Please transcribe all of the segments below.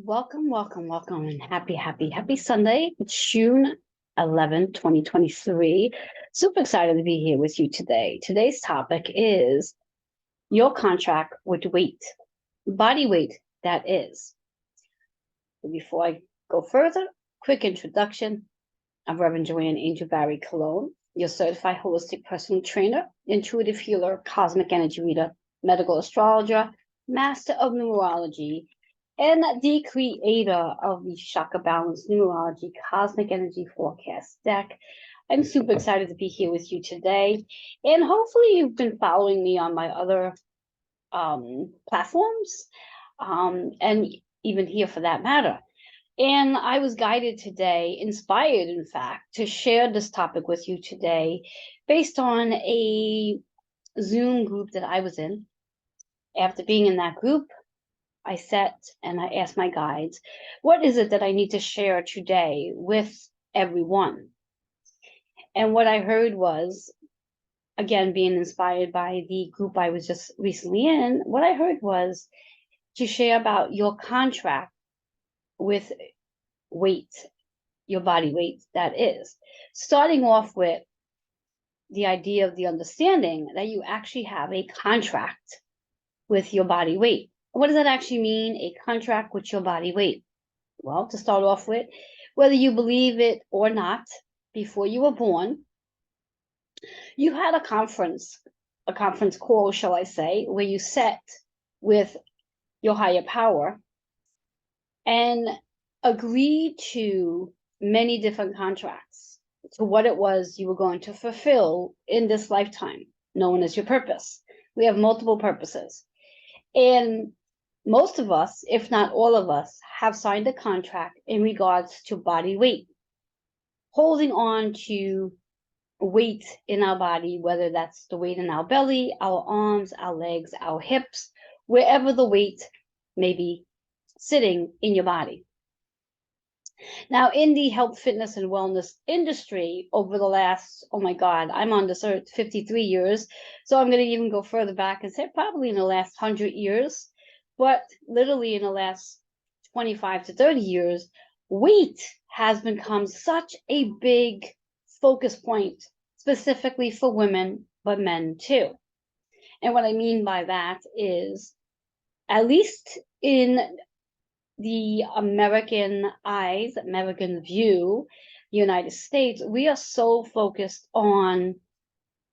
Welcome, and happy Sunday. It's June 11th, 2023. Super excited to be here with you today. Today's topic is your contract with weight, body weight, that is. Before I go further, quick introduction. I'm Reverend Joanne Angel Barry Cologne, your certified holistic personal trainer, intuitive healer, cosmic energy reader, medical astrologer, master of numerology, and the creator of the Chakra Balance Numerology Cosmic Energy Forecast deck. I'm super excited to be here with you today. And hopefully you've been following me on my other platforms, and even here for that matter. And I was guided today, inspired, in fact, to share this topic with you today based on a Zoom group that I was in. After being in that group, I sat and I asked my guides, what is it that I need to share today with everyone? And what I heard was, again, being inspired by the group I was just recently in, what I heard was to share about your contract with weight, your body weight, that is. Starting off with the idea of the understanding that you actually have a contract with your body weight. What does that actually mean, a contract with your body weight? Well, to start off with, whether you believe it or not, before you were born, you had a conference call, shall I say, where you sat with your higher power and agreed to many different contracts to what it was you were going to fulfill in this lifetime, known as your purpose. We have multiple purposes. And most of us, if not all of us, have signed a contract in regards to body weight, holding on to weight in our body, whether that's the weight in our belly, our arms, our legs, our hips, wherever the weight may be sitting in your body. Now, in the health, fitness, and wellness industry over the last, oh my God, I'm on this earth 53 years. So I'm going to even go further back and say probably in the last 100 years, but literally in the last 25 to 30 years, weight has become such a big focus point, specifically for women, but men too. And what I mean by that is, at least in the American eyes, American view, United States, we are so focused on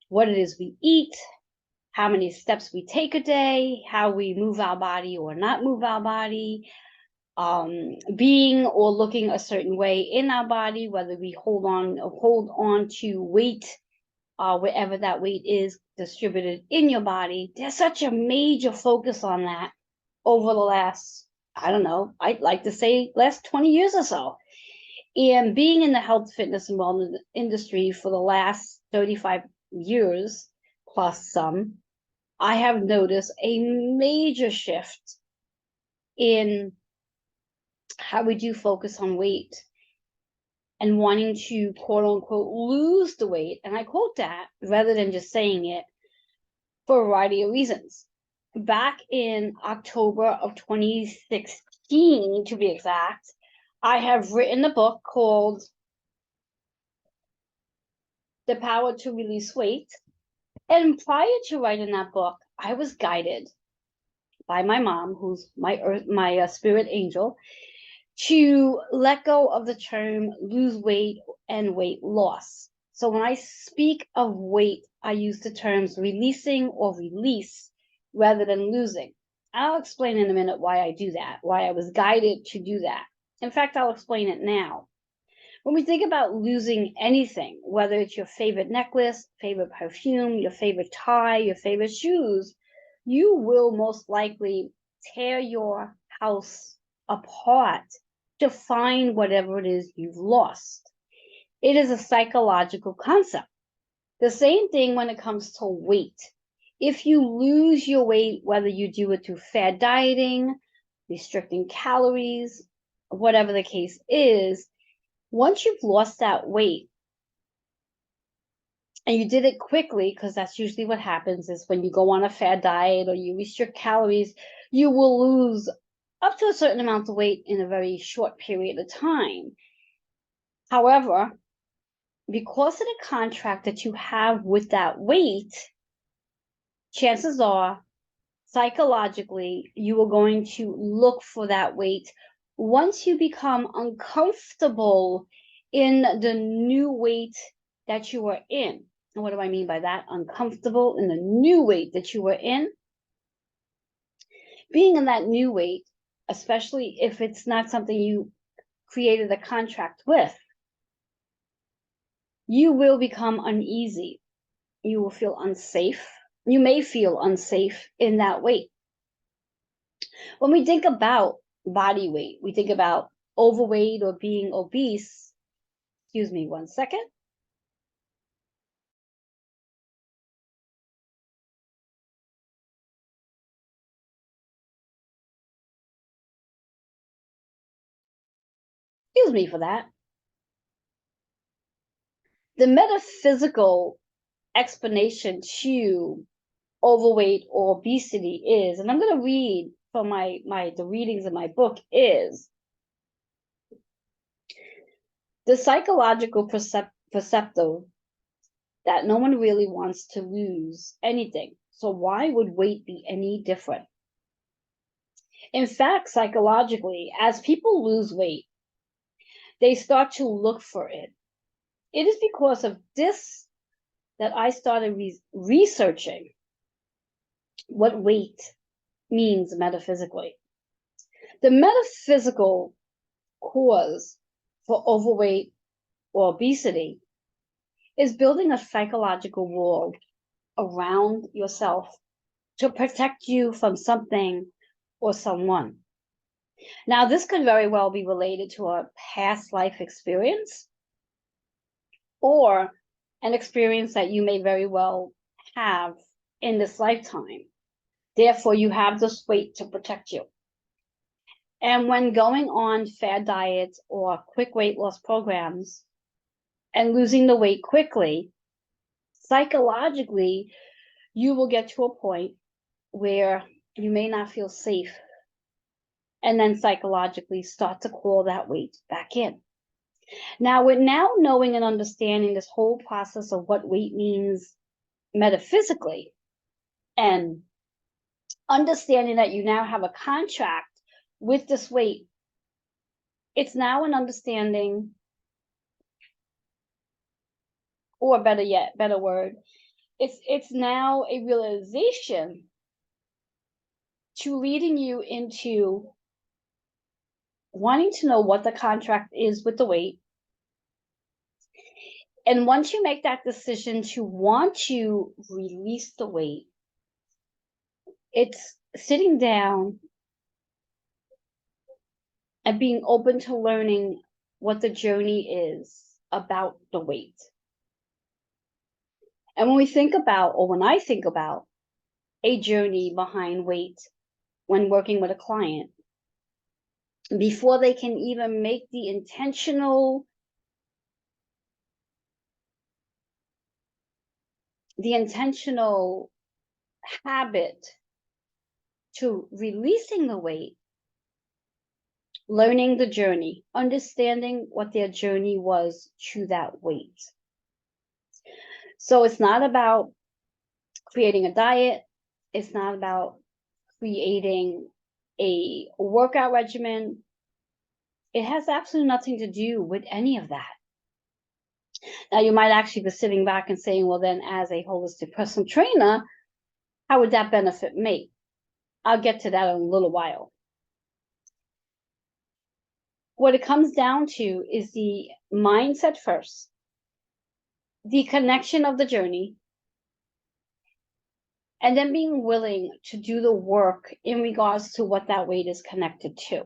what it is we eat, how many steps we take a day, how we move our body or not move our body, being or looking a certain way in our body, whether we hold on to weight, wherever that weight is distributed in your body. There's such a major focus on that over the last, I don't know, I'd like to say last 20 years or so. And being in the health, fitness, and wellness industry for the last 35 years plus some, I have noticed a major shift in how we do focus on weight and wanting to, quote unquote, lose the weight. And I quote that rather than just saying it, for a variety of reasons. Back in October of 2016, to be exact, I have written a book called The Power to Release Weight. And prior to writing that book, I was guided by my mom, who's my spirit angel, to let go of the term lose weight and weight loss. So when I speak of weight, I use the terms releasing or release rather than losing. I'll explain in a minute why I do that, why I was guided to do that. In fact, I'll explain it now. When we think about losing anything, whether it's your favorite necklace, favorite perfume, your favorite tie, your favorite shoes, you will most likely tear your house apart to find whatever it is you've lost. It is a psychological concept. The same thing when it comes to weight. If you lose your weight, whether you do it through fad dieting, restricting calories, whatever the case is, once you've lost that weight, and you did it quickly, because that's usually what happens is when you go on a fad diet or you restrict calories, you will lose up to a certain amount of weight in a very short period of time. However, because of the contract that you have with that weight, chances are psychologically you are going to look for that weight once you become uncomfortable in the new weight that you are in. And what do I mean by that? Uncomfortable in the new weight that you are in. Being in that new weight, especially if it's not something you created a contract with, you will become uneasy. You will feel unsafe. You may feel unsafe in that weight. When we think about body weight, we think about overweight or being obese. Excuse me 1 second. Excuse me for that. The metaphysical explanation to overweight or obesity is, and I'm going to read from the readings in my book, is the psychological perceptive that no one really wants to lose anything. So why would weight be any different? In fact, psychologically, as people lose weight, they start to look for it. It is because of this that I started researching what weight means metaphysically. The metaphysical cause for overweight or obesity is building a psychological wall around yourself to protect you from something or someone. Now, this could very well be related to a past life experience or an experience that you may very well have in this lifetime. Therefore, you have this weight to protect you. And when going on fad diets or quick weight loss programs and losing the weight quickly, psychologically, you will get to a point where you may not feel safe, and then psychologically start to call that weight back in. Now, with now knowing and understanding this whole process of what weight means metaphysically, and understanding that you now have a contract with this weight, it's now an understanding, or better yet, better word, it's now a realization to leading you into wanting to know what the contract is with the weight. And once you make that decision to want to release the weight, it's sitting down and being open to learning what the journey is about the weight. And when we think about, or when I think about a journey behind weight when working with a client, before they can even make the intentional habit to releasing the weight, learning the journey, understanding what their journey was to that weight. So it's not about creating a diet. It's not about creating a workout regimen. It has absolutely nothing to do with any of that. Now, you might actually be sitting back and saying, well, then as a holistic personal trainer, how would that benefit me? I'll get to that in a little while. What it comes down to is the mindset first, the connection of the journey, and then being willing to do the work in regards to what that weight is connected to.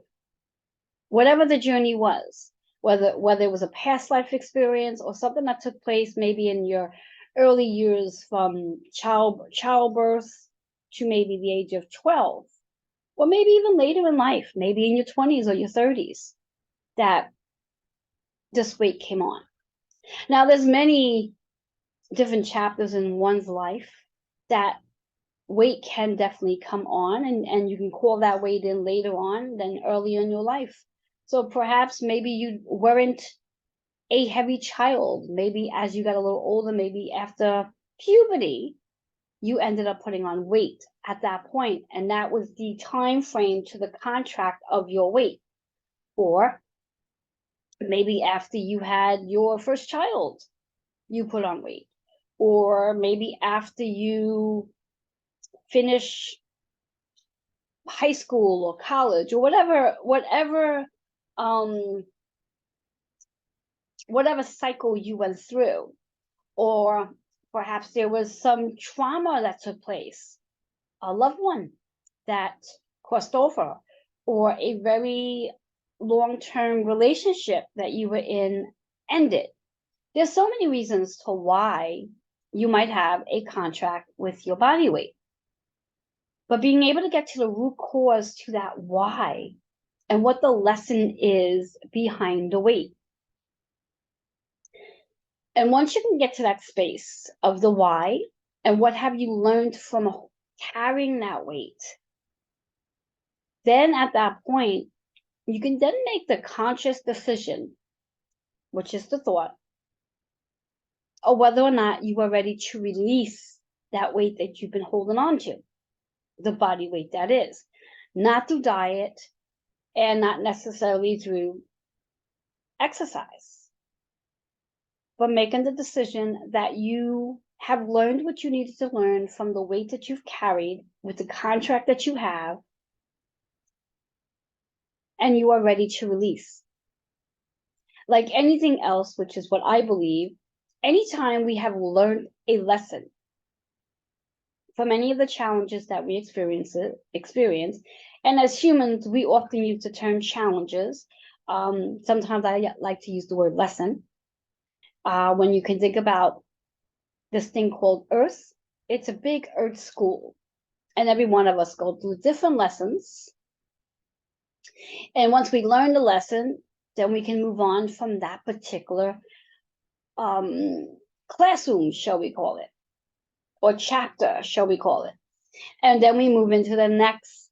Whatever the journey was, whether it was a past life experience or something that took place maybe in your early years from childbirth to maybe the age of 12, or maybe even later in life, maybe in your 20s or your 30s, that this weight came on. Now, there's many different chapters in one's life that weight can definitely come on, and you can call that weight in later on than early in your life. So perhaps maybe you weren't a heavy child. Maybe as you got a little older, maybe after puberty, you ended up putting on weight at that point, and that was the time frame to the contract of your weight. Or maybe after you had your first child, you put on weight. Or maybe after you finish high school or college or um whatever cycle you went through. Or perhaps there was some trauma that took place, a loved one that crossed over, or a very long-term relationship that you were in ended. There's so many reasons to why you might have a contract with your body weight. But being able to get to the root cause to that why and what the lesson is behind the weight. And once you can get to that space of the why and what have you learned from carrying that weight, then at that point, you can then make the conscious decision, which is the thought, of whether or not you are ready to release that weight that you've been holding on to, the body weight that is, not through diet and not necessarily through exercise, but making the decision that you have learned what you needed to learn from the weight that you've carried with the contract that you have, and you are ready to release. Like anything else, which is what I believe, anytime we have learned a lesson from any of the challenges that we experience, and as humans, we often use the term challenges. Sometimes I like to use the word lesson. When you can think about this thing called Earth, it's a big Earth school, and every one of us go through different lessons. And once we learn the lesson, then we can move on from that particular classroom, shall we call it, or chapter, shall we call it. And then we move into the next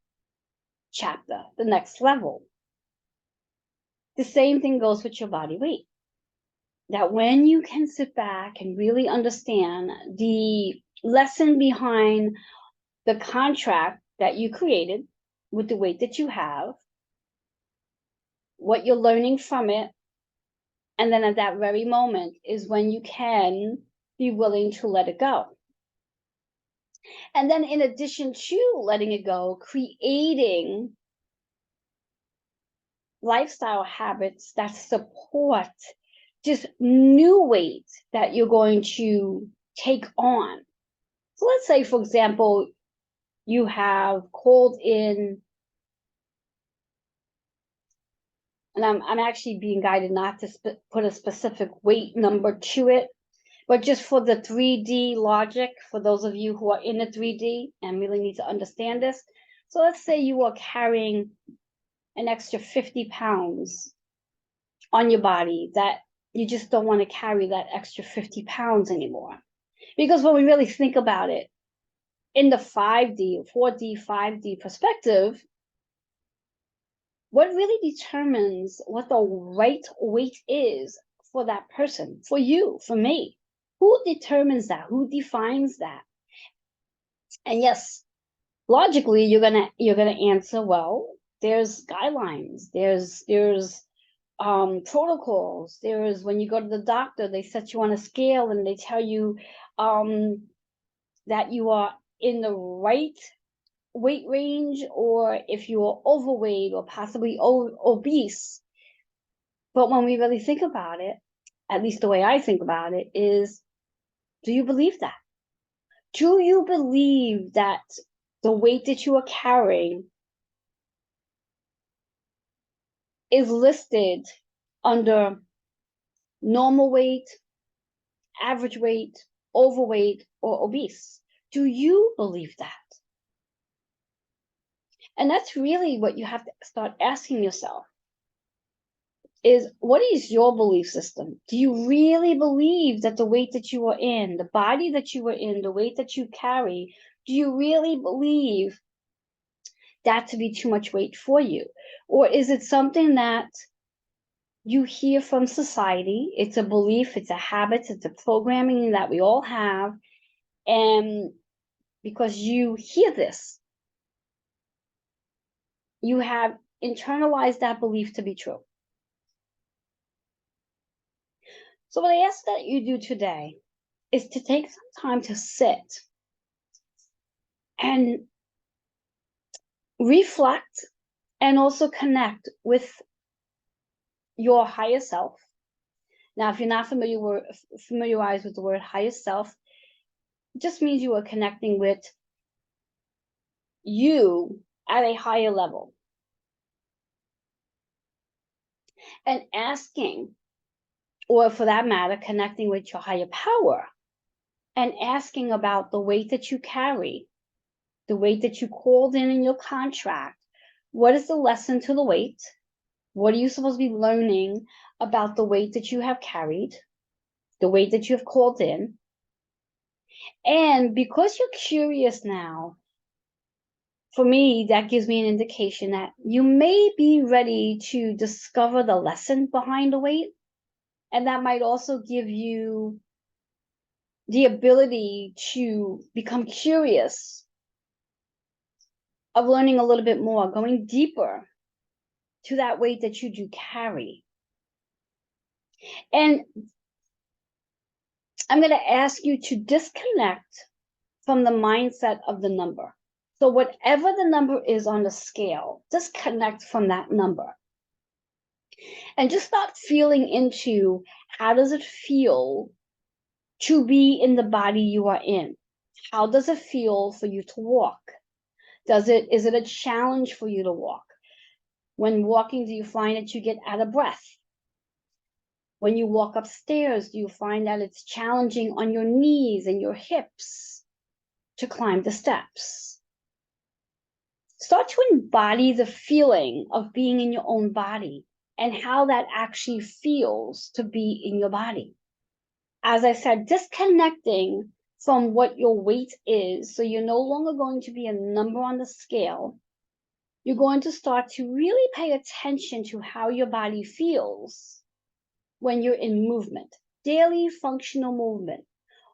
chapter, the next level. The same thing goes with your body weight. That when you can sit back and really understand the lesson behind the contract that you created with the weight that you have, what you're learning from it, and then at that very moment is when you can be willing to let it go. And then in addition to letting it go, creating lifestyle habits that support just new weight that you're going to take on. So let's say, for example, you have called in, and I'm actually being guided not to put a specific weight number to it, but just for the 3D logic, for those of you who are in the 3D and really need to understand this. So let's say you are carrying an extra 50 pounds on your body that you just don't want to carry that extra 50 pounds anymore. Because when we really think about it, in the 5D, 4D, 5D perspective, what really determines what the right weight is for that person, for you, for me? Who determines that? Who defines that? And yes, logically, you're gonna answer, well, there's guidelines, there's protocols. There's when you go to the doctor, they set you on a scale and they tell you that you are in the right weight range, or if you are overweight or possibly obese. But when we really think about it, at least the way I think about it, is, do you believe that? Do you believe that the weight that you are carrying is listed under normal weight, average weight, overweight, or obese? Do you believe that? And that's really what you have to start asking yourself, is what is your belief system? Do you really believe that the weight that you are in, the body that you are in, the weight that you carry, Do you really believe that to be too much weight for you? Or is it something that you hear from society? It's a belief, it's a habit, it's a programming that we all have. And because you hear this, you have internalized that belief to be true. So what I ask that you do today is to take some time to sit and reflect and also connect with your higher self. Now, if you're not familiarized with the word higher self, it just means you are connecting with you at a higher level and asking, or for that matter, connecting with your higher power and asking about the weight that you carry, the weight that you called in your contract. What is the lesson to the weight? What are you supposed to be learning about the weight that you have carried, the weight that you have called in? And because you're curious now, for me, that gives me an indication that you may be ready to discover the lesson behind the weight. And that might also give you the ability to become curious of learning a little bit more, going deeper to that weight that you do carry. And I'm going to ask you to disconnect from the mindset of the number. So whatever the number is on the scale, disconnect from that number. And just start feeling into how does it feel to be in the body you are in? How does it feel for you to walk? Is it a challenge for you to walk? When walking, do you find that you get out of breath? When you walk upstairs, do you find that it's challenging on your knees and your hips to climb the steps? Start to embody the feeling of being in your own body and how that actually feels to be in your body. As I said, disconnecting from what your weight is, so you're no longer going to be a number on the scale. You're going to start to really pay attention to how your body feels when you're in movement, daily functional movement,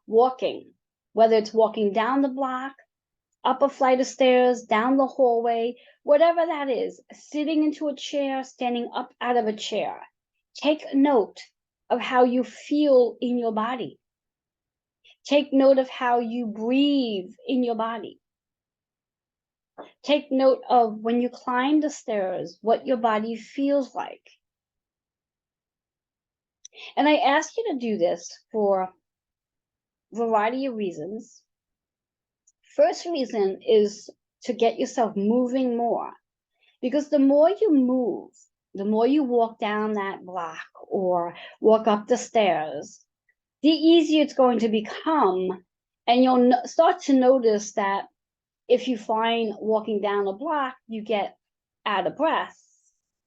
walking, whether it's walking down the block, up a flight of stairs, down the hallway, whatever that is, sitting into a chair, standing up out of a chair. Take note of how you feel in your body. Take note of how you breathe in your body. Take note of when you climb the stairs, what your body feels like. And I ask you to do this for a variety of reasons. First reason is to get yourself moving more, because the more you move, the more you walk down that block or walk up the stairs, the easier it's going to become. And you'll start to notice that if you find walking down a block, you get out of breath,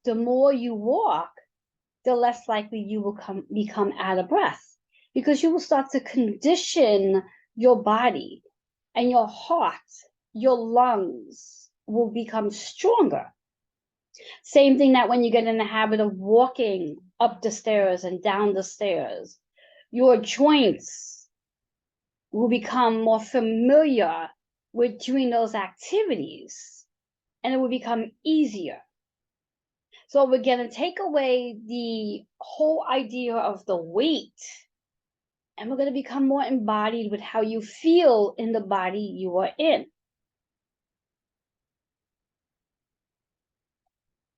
the more you walk, the less likely you will become out of breath, because you will start to condition your body and your heart, your lungs will become stronger. Same thing that when you get in the habit of walking up the stairs and down the stairs, your joints will become more familiar with doing those activities and it will become easier. So we're going to take away the whole idea of the weight and we're going to become more embodied with how you feel in the body you are in.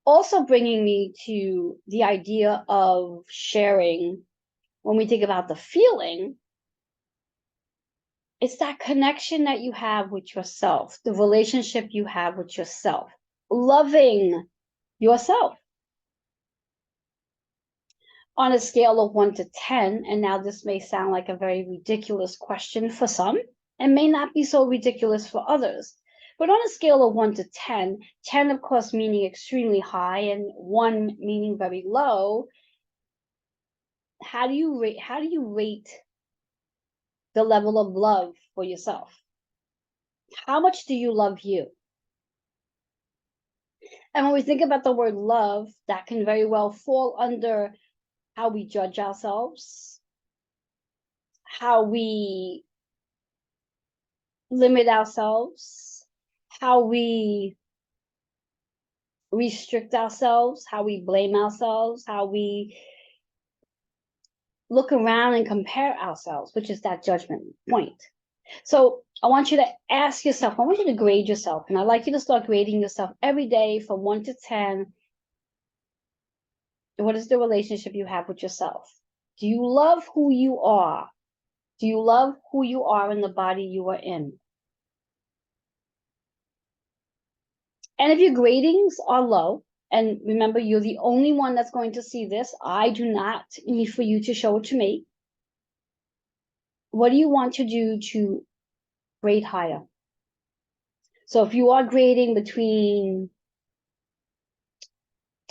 Also bringing me to the idea of sharing, when we think about the feeling, it's that connection that you have with yourself, the relationship you have with yourself, loving yourself. On a scale of 1 to 10, and now this may sound like a very ridiculous question for some, and may not be so ridiculous for others, but on a scale of 1 to 10, 10 of course meaning extremely high and 1 meaning very low, how do you rate the level of love for yourself? How much do you love you? And when we think about the word love, that can very well fall under how we judge ourselves, how we limit ourselves, how we restrict ourselves, how we blame ourselves, how we look around and compare ourselves, which is that judgment point. So I want you to ask yourself, I want you to grade yourself, and I'd like you to start grading yourself every day from 1 to 10. What is the relationship you have with yourself? Do you love who you are? Do you love who you are in the body you are in? And if your gradings are low, and remember, you're the only one that's going to see this. I do not need for you to show it to me. What do you want to do to grade higher? So if you are grading between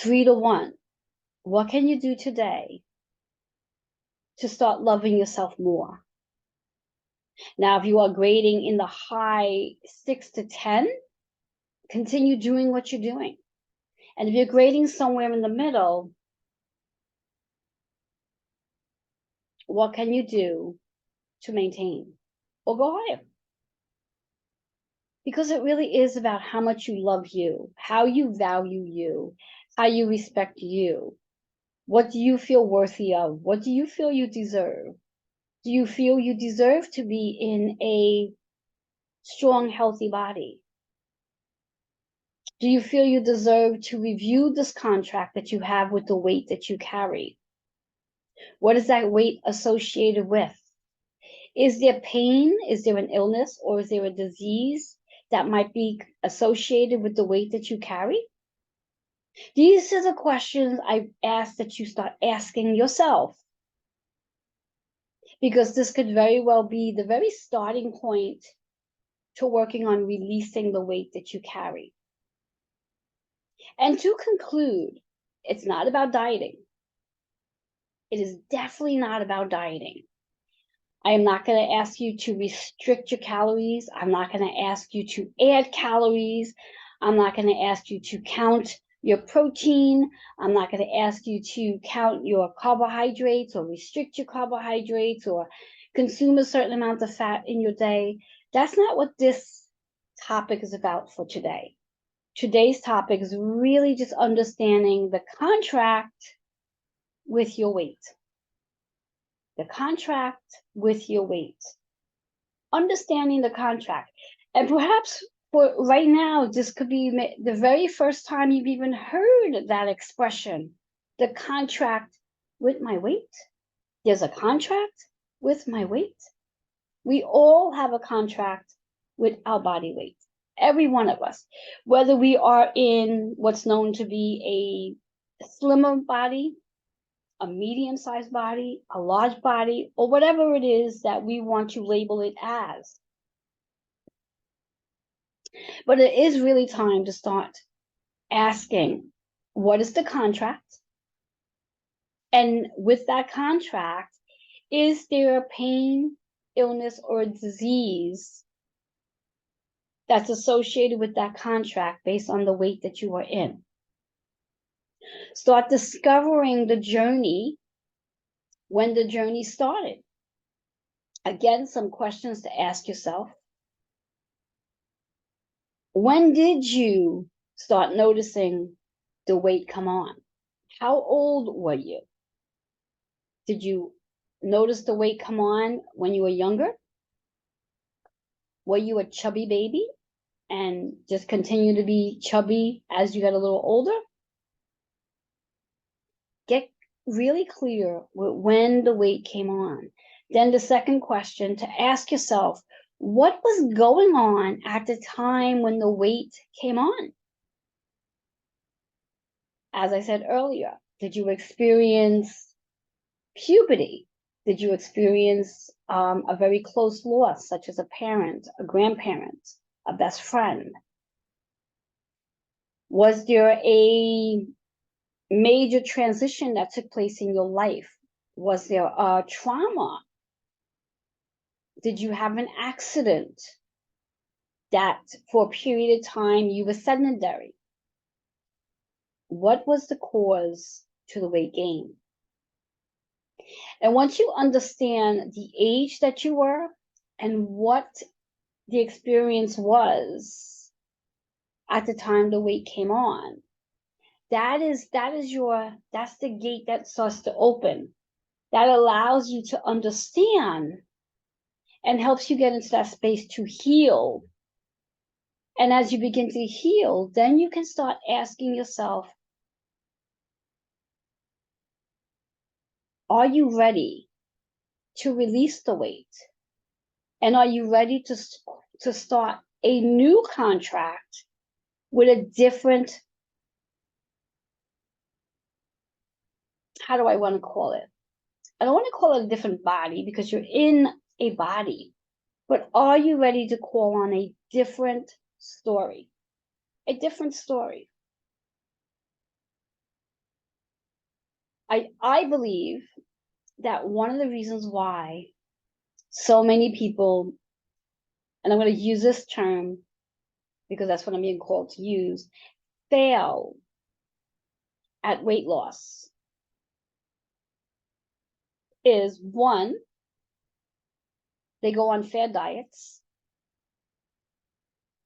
3 to 1, what can you do today to start loving yourself more? Now, if you are grading in the high 6 to 10, continue doing what you're doing. And if you're grading somewhere in the middle, what can you do to maintain or go higher? Because it really is about how much you love you, how you value you, how you respect you. What do you feel worthy of? What do you feel you deserve? Do you feel you deserve to be in a strong, healthy body? Do you feel you deserve to review this contract that you have with the weight that you carry? What is that weight associated with? Is there pain? Is there an illness? Or is there a disease that might be associated with the weight that you carry? These are the questions I ask that you start asking yourself, because this could very well be the very starting point to working on releasing the weight that you carry. And to conclude, it's not about dieting. It is definitely not about dieting. I am not going to ask you to restrict your calories. I'm not going to ask you to add calories. I'm not going to ask you to count your protein. I'm not going to ask you to count your carbohydrates or restrict your carbohydrates or consume a certain amount of fat in your day. That's not what this topic is about for today. Today's topic is really just understanding the contract with your weight. The contract with your weight. Understanding the contract. And perhaps for right now, this could be the very first time you've even heard that expression, the contract with my weight. There's a contract with my weight. We all have a contract with our body weight. Every one of us, whether we are in what's known to be a slimmer body, a medium-sized body, a large body, or whatever it is that we want to label it as. But it is really time to start asking, what is the contract? And with that contract, is there a pain, illness, or disease that's associated with that contract based on the weight that you are in? Start discovering the journey, when the journey started. Again, some questions to ask yourself. When did you start noticing the weight come on? How old were you? Did you notice the weight come on when you were younger? Were you a chubby baby and just continue to be chubby as you got a little older? Get really clear with when the weight came on. Then the second question to ask yourself, what was going on at the time when the weight came on? As I said earlier, did you experience puberty? Did you experience a very close loss, such as a parent, a grandparent, a best friend? Was there a major transition that took place in your life? Was there a trauma? Did you have an accident? that for a period of time you were sedentary. What was the cause to the weight gain? And once you understand the age that you were and what the experience was at the time the weight came on, that's the gate that starts to open. That allows you to understand and helps you get into that space to heal. And as you begin to heal, then you can start asking yourself, are you ready to release the weight? And are you ready to start a new contract with a different, how do I want to call it? I don't want to call it a different body because you're in a body, but are you ready to call on a different story? A different story. I believe that one of the reasons why so many people, and I'm going to use this term because that's what I'm being called to use, fail at weight loss is one, they go on fad diets.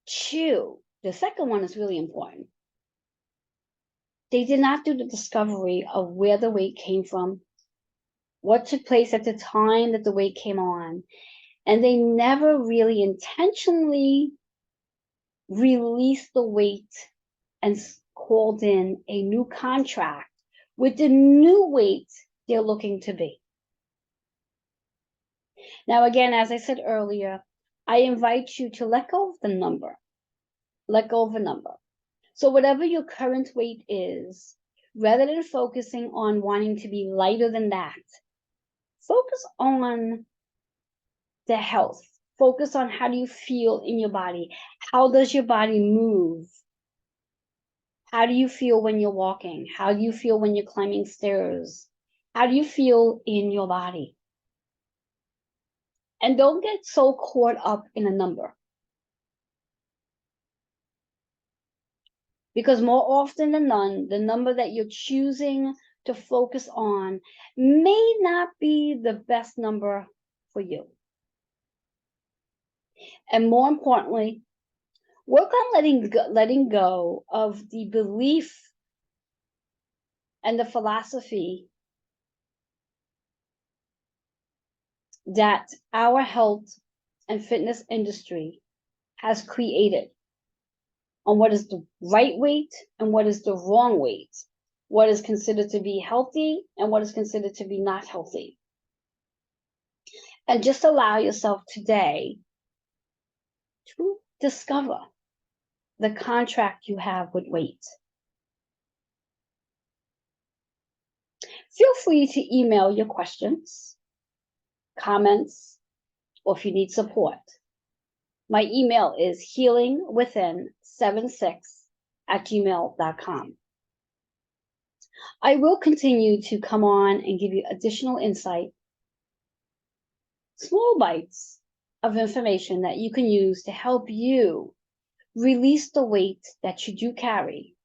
Two, the second one is really important. They did not do the discovery of where the weight came from, what took place at the time that the weight came on, and they never really intentionally released the weight and called in a new contract with the new weight they're looking to be. Now, again, as I said earlier, I invite you to let go of the number. Let go of a number. So whatever your current weight is, rather than focusing on wanting to be lighter than that, focus on the health. Focus on how do you feel in your body? How does your body move? How do you feel when you're walking? How do you feel when you're climbing stairs? How do you feel in your body? And don't get so caught up in a number. Because more often than none, the number that you're choosing to focus on may not be the best number for you. And more importantly, work on letting go of the belief and the philosophy that our health and fitness industry has created on what is the right weight and what is the wrong weight, what is considered to be healthy and what is considered to be not healthy. And just allow yourself today to discover the contract you have with weight. Feel free to email your questions, comments, or if you need support. My email is healingwithin76@gmail.com. I will continue to come on and give you additional insight, small bites of information that you can use to help you release the weight that you do carry,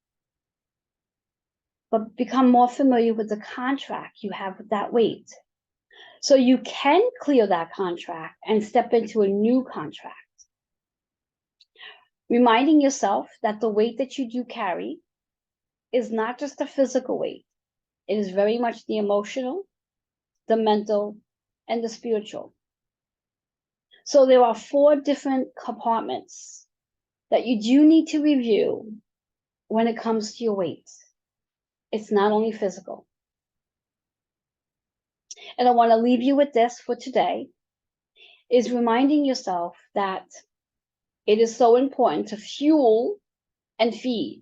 but become more familiar with the contract you have with that weight. So you can clear that contract and step into a new contract. Reminding yourself that the weight that you do carry is not just the physical weight. It is very much the emotional, the mental, and the spiritual. So there are 4 different compartments that you do need to review when it comes to your weight. It's not only physical. And I want to leave you with this for today, is reminding yourself that it is so important to fuel and feed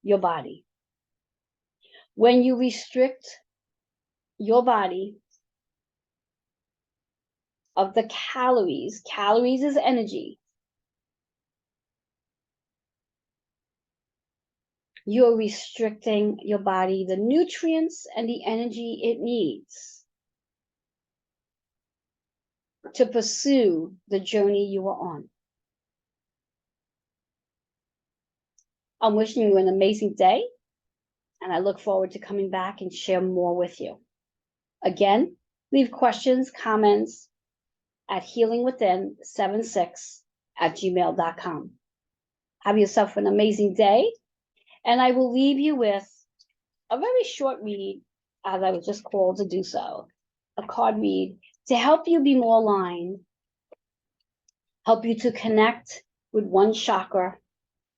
your body. When you restrict your body of the calories is energy, you're restricting your body the nutrients and the energy it needs to pursue the journey you are on. I'm wishing you an amazing day, and I look forward to coming back and share more with you. Again, leave questions, comments at healingwithin76@gmail.com. Have yourself an amazing day, and I will leave you with a very short read, as I was just called to do so, a card read to help you be more aligned, help you to connect with one chakra,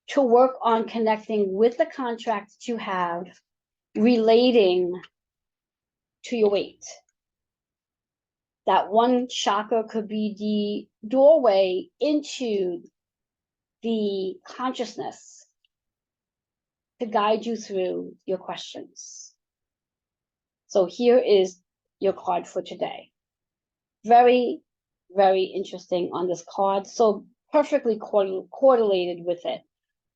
to work on connecting with the contract that you have relating to your weight. That one chakra could be the doorway into the consciousness to guide you through your questions. So here is your card for today. Very, very interesting on this card. So perfectly correlated with it.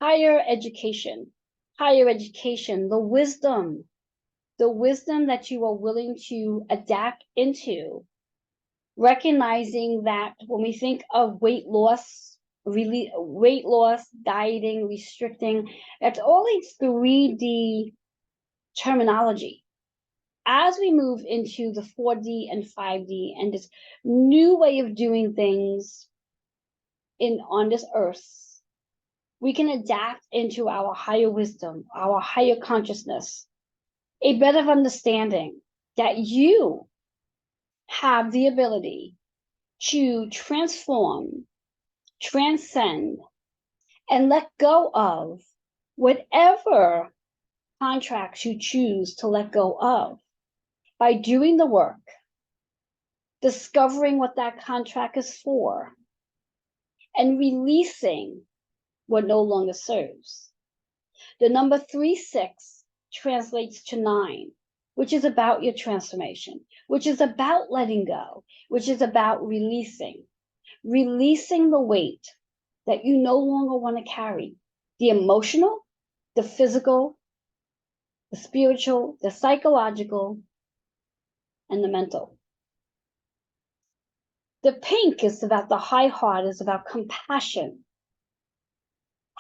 Higher education, the wisdom that you are willing to adapt into, recognizing that when we think of weight loss, dieting, restricting, that's all a 3D terminology. As we move into the 4D and 5D and this new way of doing things on this earth, we can adapt into our higher wisdom, our higher consciousness, a better understanding that you have the ability to transform, transcend, and let go of whatever contracts you choose to let go of by doing the work, discovering what that contract is for, and releasing what no longer serves. The number 36 translates to 9, which is about your transformation, which is about letting go, which is about releasing the weight that you no longer want to carry, the emotional, the physical, the spiritual, the psychological, and the mental. The pink is about the high heart, is about compassion.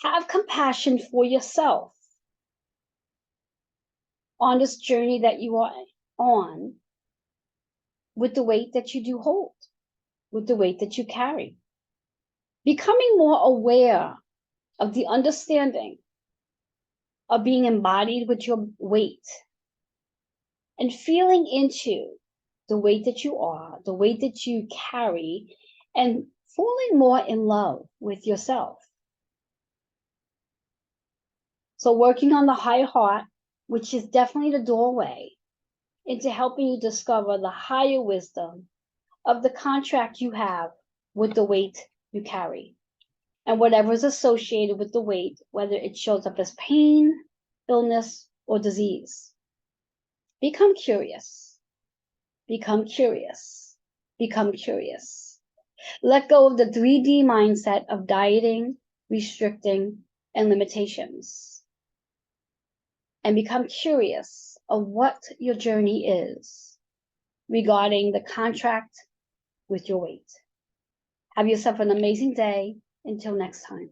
Have compassion for yourself on this journey that you are on with the weight that you do hold, with the weight that you carry. Becoming more aware of the understanding of being embodied with your weight and feeling into the weight that you are, the weight that you carry, and falling more in love with yourself. So working on the high heart, which is definitely the doorway into helping you discover the higher wisdom of the contract you have with the weight you carry. And whatever is associated with the weight, whether it shows up as pain, illness, or disease. Become curious. Become curious. Become curious. Let go of the 3D mindset of dieting, restricting, and limitations. And become curious of what your journey is regarding the contract with your weight. Have yourself an amazing day. Until next time.